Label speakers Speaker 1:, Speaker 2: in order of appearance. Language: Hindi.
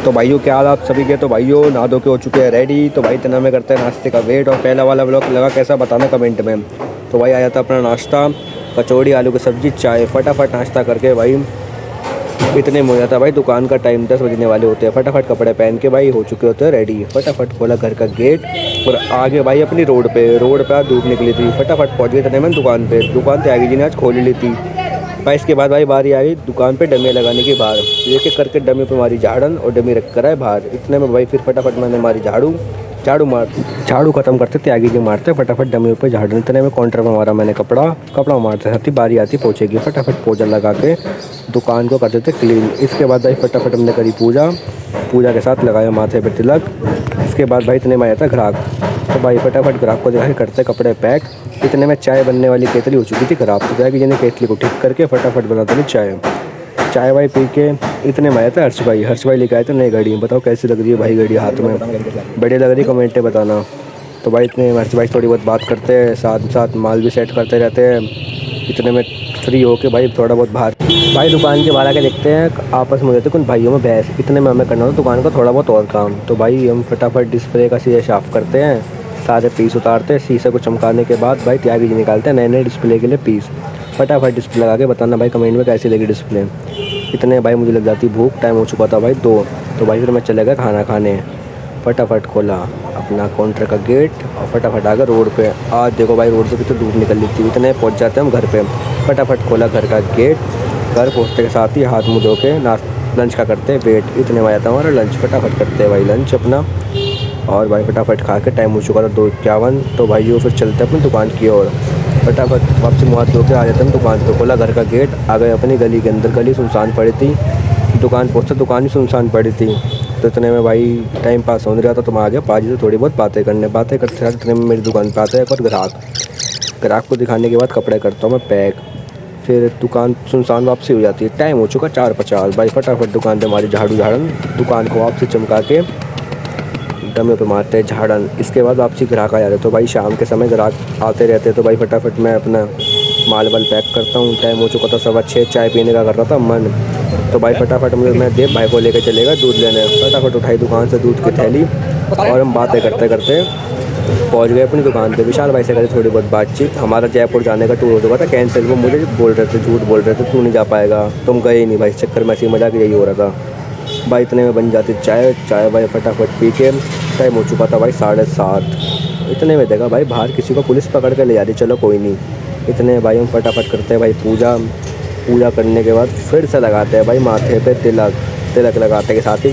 Speaker 1: तो भाइयों क्या हाल आप सभी के। तो भाइयों नहा धो के हो चुके हैं रेडी। तो भाई इतना में करते हैं नाश्ते का वेट। और पहला वाला व्लॉग लगा कैसा बताना कमेंट में। तो भाई आया था अपना नाश्ता, कचौड़ी आलू की सब्ज़ी चाय। फटाफट नाश्ता करके भाई इतने में हो जाता भाई दुकान का टाइम 10 बजने वाले होते हैं। फटाफट कपड़े पहन के भाई हो चुके होते हैं रेडी। फटाफट खोला घर का गेट और आगे भाई अपनी रोड पे आज धूप निकली थी। फटाफट पहुँच गए इतने में दुकान पे आगे जी ने आज खोल ली थी भाई। इसके बाद भाई बारी आई दुकान पे डमी लगाने की। बाहर एक एक करके डमी पे मारी झाड़न और डमी रख कर आए बाहर। इतने में भाई फिर फटाफट मैंने मारी झाड़ू ख़त्म करते त्यागी जी मारते फटाफट डमी पे झाड़ू। इतने में काउंटर में मारा मैंने कपड़ा मारते साथ ही बारी आती पहुँचेगी। फटाफट पोजा लगा के दुकान को कर देते क्लीन। इसके बाद भाई फटाफट हमने करी पूजा के साथ लगाया माथे पे तिलक। इसके बाद भाई इतने में आया था ग्राहक। तो भाई फटाफट ग्राहक को दिखा करते कपड़े पैक। इतने में चाय बनने वाली केतली हो चुकी थी खराब। तो क्या कि जिन्हें केतली को ठीक करके फटाफट बनाते थे चाय भाई पी के इतने में आया था हर्ष भाई लेके आए थे नई घड़ी। बताओ कैसी लग रही है भाई घड़ी हाथ में, बढ़िया लग रही कमेंट में बताना। तो भाई इतने हर्ष भाई थोड़ी बहुत बात करते हैं, साथ माल भी सेट करते रहते हैं। इतने में फ्री होके भाई थोड़ा बहुत बाहर भाई दुकान के बाहर आके देखते हैं आपस में रहते कुछ भाइयों में बहस। इतने में हमें करना होता दुकान का थोड़ा बहुत और काम। तो भाई हम फटाफट डिस्प्ले का शीशा साफ़ करते हैं, सारे पीस उतारते हैं। शीशे को चमकाने के बाद भाई त्यागी जी निकालते हैं नए डिस्प्ले के लिए पीस। फटाफट डिस्प्ले लगा के बताना भाई कमेंट में कैसी लगी डिस्प्ले। इतने भाई मुझे लग जाती भूख, टाइम हो चुका था भाई 2। तो भाई फिर मैं चले गया खाना खाने। फटाफट खोला अपना काउंटर का गेट और फटाफट आ गया रोड पे। आज देखो भाई रोड पे कितनी धूप निकल रही थी। इतने पहुंच जाते हैं हम घर पे। फटाफट खोला घर का गेट। घर पहुँचते के साथ ही हाथ मुँह धो के लंच का करते हैं वेट। इतने में आया था हमारा लंच। फटाफट करते हैं भाई लंच अपना। और भाई फटाफट खा के टाइम हो चुका था 2:51। तो भाई वो फिर चलते अपनी दुकान की ओर। फटाफट वापसी मुँह हाथ धो के आ जाते हम दुकान पे। खोला घर का गेट, आ गए अपनी गली के अंदर। गली सुनसान पड़ी थी। दुकान पहुँचते दुकान भी सुनसान पड़ी थी। तो इतने में भाई टाइम पास होने रहा था तो मैं आ गया पाजी से थोड़ी बहुत बातें करते रहते। इतने में मेरी दुकान पे आता है एक और ग्राहक को दिखाने के बाद कपड़े करता हूँ मैं पैक। फिर दुकान सुनसान वापसी हो जाती है। टाइम हो चुका 4:50। भाई फटाफट दुकान पे हमारी झाड़न दुकान को वापसी चमका के डमे पे मारते हैं झाड़न। इसके बाद वापसी ग्राहक आ जाते। तो भाई शाम के समय ग्राहक आते रहते। तो भाई फटाफट मैं अपना माल पैक करता हूँ। टाइम हो चुका था 6:15। चाय पीने का कर रहा था मन। तो भाई फटाफट मैं देव भाई को लेकर चलेगा दूध लेने। फटाफट उठाई दुकान से दूध की थैली और हम बातें करते करते पहुंच गए अपनी दुकान पे। विशाल भाई से करी थोड़ी बहुत बातचीत। हमारा जयपुर जाने का टूर हो चुका था कैंसिल। वो मुझे झूठ बोल रहे थे तू नहीं जा पाएगा, तुम गए ही नहीं भाई। इस चक्कर में ऐसी मजाक यही हो रहा था। भाई इतने में बन जाती चाय भाई फटाफट पी के टाइम हो चुका था भाई 7:30। इतने में देखा भाई बाहर किसी को पुलिस पकड़ के ले जा रही। चलो कोई नहीं। इतने भाई हम फटाफट करते हैं भाई पूजा करने के बाद फिर से लगाते हैं भाई माथे पे तिलक लगाते के साथ ही